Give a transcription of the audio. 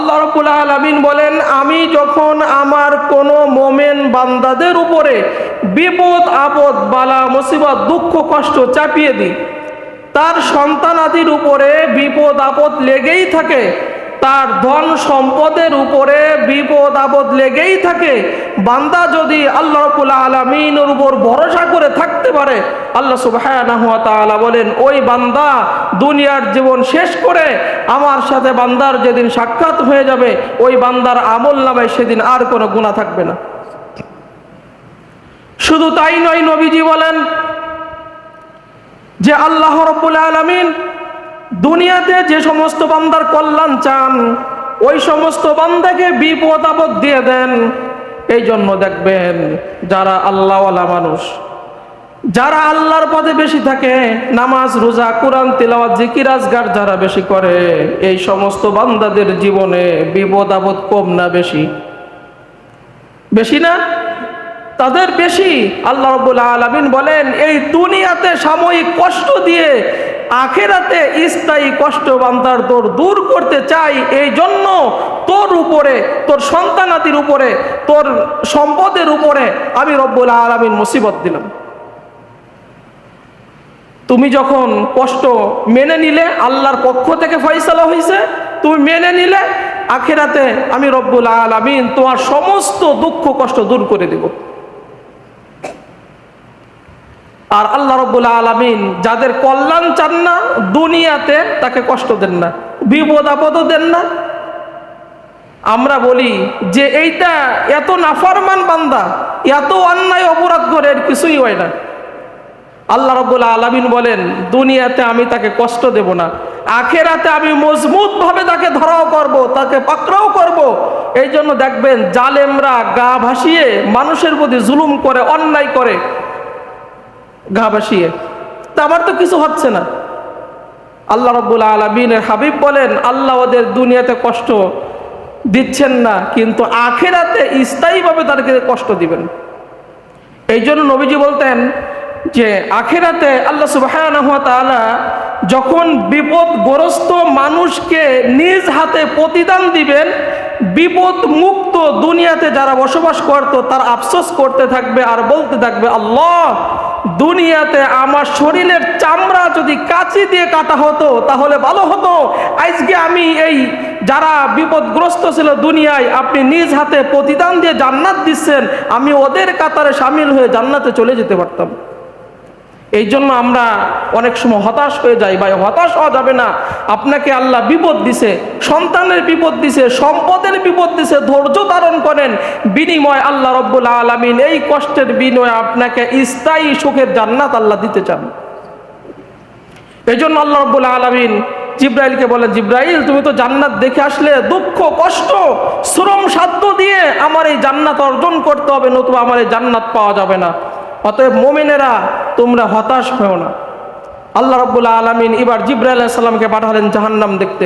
আল্লাহ রাব্বুল আলামিন বলেন, আমি যখন আমার কোনো মোমেন বান্দাদের উপরে বিপদ আপদ বালা মুসিবত দুঃখ কষ্ট চাপিয়ে দিই, তার সন্তানাদির উপরে বিপদ আপদ লেগেই থাকে, তার ধন সম্পদের উপরে বিপদ আপদ লেগেই থাকে, বান্দা যদি আল্লাহ রাব্বুল আলামিনের উপর ভরসা করে থাকতে পারে, আল্লাহ সুবহানাহু ওয়া তাআলা বলেন ওই বান্দা দুনিয়ার জীবন শেষ করে আমার সাথে বান্দার যেদিন সাক্ষাৎ হয়ে যাবে, ওই বান্দার আমলনামায় সেদিন আর কোনো গুনাহ থাকবে না। শুধু তাই নয়, নবীজি বলেন যে আল্লাহ রাব্বুল আলামিন দুনিয়াতে যে সমস্ত বান্দার কল্যাণ চান, ওই সমস্ত বান্দাকে বিপদ আপদ দিয়ে দেন। এই জন্য দেখবেন যারা আল্লাহওয়ালা মানুষ, যারা আল্লাহর পথে বেশি থাকে, নামাজ রোজা কোরআন তিলাওয়াত জিকির আজগার যারা বেশি করে, এই সমস্ত বান্দাদের জীবনে বিপদ আপদ কম না বেশি? বেশি না? তাদের বেশি। আল্লাহ রাব্বুল আলামিন বলেন এই দুনিয়াতে সাময়িক কষ্ট দিয়ে আখিরাতে স্থায়ী কষ্ট বান্দার তোর দূর করতে চাই, এই জন্য তোর উপরে, তোর সন্তানাদির উপরে, তোর সম্পদের উপরে আমি রব্বুল আলামিন মুসিবত দিলাম। তুমি যখন কষ্ট মেনে নিলে, আল্লাহর পক্ষ থেকে ফয়সালা হয়েছে, তুমি মেনে নিলে, আখিরাতে আমি রব্বুল আলামিন তোমার সমস্ত দুঃখ কষ্ট দূর করে দেব। আর আল্লাহ রাব্বুল আলামিন যাদের কল্যাণ চান না, দুনিয়াতে তাকে কষ্ট দেন না, বিপদ আপদও দেন না। আমরা বলি যে এইটা এত নাফরমান বান্দা, এত অন্যায় অপরাধ করে, এর কিছুই হয় না। আল্লাহ রাব্বুল আলামিন বলেন দুনিয়াতে আমি তাকে কষ্ট দেব না, আখিরাতে আমি মজবুত ভাবে তাকে ধরাও করব, তাকে পাকড়াও করব। এই জন্য দেখবেন জালেমরা গা ভাসিয়ে মানুষের প্রতি জুলুম করে, অন্যায় করে, গা ভাসিয়ে, তা আমার তো কিছু হচ্ছে না। আল্লাহ রাব্বুল আলামিনের হাবিব বলেন আল্লাহ ওদের দুনিয়াতে কষ্ট দিচ্ছেন না, কিন্তু আখিরাতে স্থায়ীভাবে তাদেরকে কষ্ট দিবেন। এই জন্য নবীজি বলতেন যে আখিরাতে আল্লাহ সুবহানাহু ওয়া তাআলা যখন বিপদগ্রস্ত মানুষকে নিজ হাতে প্রতিদান দিবেন, বিপদ মুক্ত দুনিয়াতে যারা বসবাস করত তার আফসোস করতে থাকবে আর বলতে থাকবে, আল্লাহ দুনিয়াতে আমার শরীরের চামড়া যদি কাঁচি দিয়ে কাটা হতো তাহলে ভালো হতো। আজকে আমি এই যারা বিপদগ্রস্ত ছিল দুনিয়ায়, আপনি নিজ হাতে প্রতিদান দিয়ে জান্নাত দিচ্ছেন, আমি ওদের কাতারে শামিল হয়ে জান্নাতে চলে যেতে পারতাম। এই জন্য আমরা অনেক সময় হতাশ হয়ে যাই। ভাই, হতাশ হওয়া যাবে না। আপনাকে আল্লাহ বিপদ দিছে, সন্তানের বিপদ দিছে, সম্পদের বিপদ দিছে, ধৈর্য ধারণ করেন। বিনিময় আল্লাহ রাব্বুল আলামিন এই কষ্টের বিনিময়ে আপনাকে স্থায়ী সুখের জান্নাত আল্লাহ দিতে চান। এই জন্য আল্লাহ রাব্বুল আলামিন জিব্রাইলকে বলেন, জিব্রাইল তুমি তো জান্নাত দেখে আসলে, দুঃখ কষ্ট শ্রম সাধ্য দিয়ে আমার এই জান্নাত অর্জন করতে হবে, নতুবা আমার এই জান্নাত পাওয়া যাবে না। অতএব মুমিনেরা তোমরা হতাশ হও না। আল্লাহ রাব্বুল আলামিন এবার জিব্রাইল আলাইহিস সালামকে পাঠালেন জাহান্নাম দেখতে।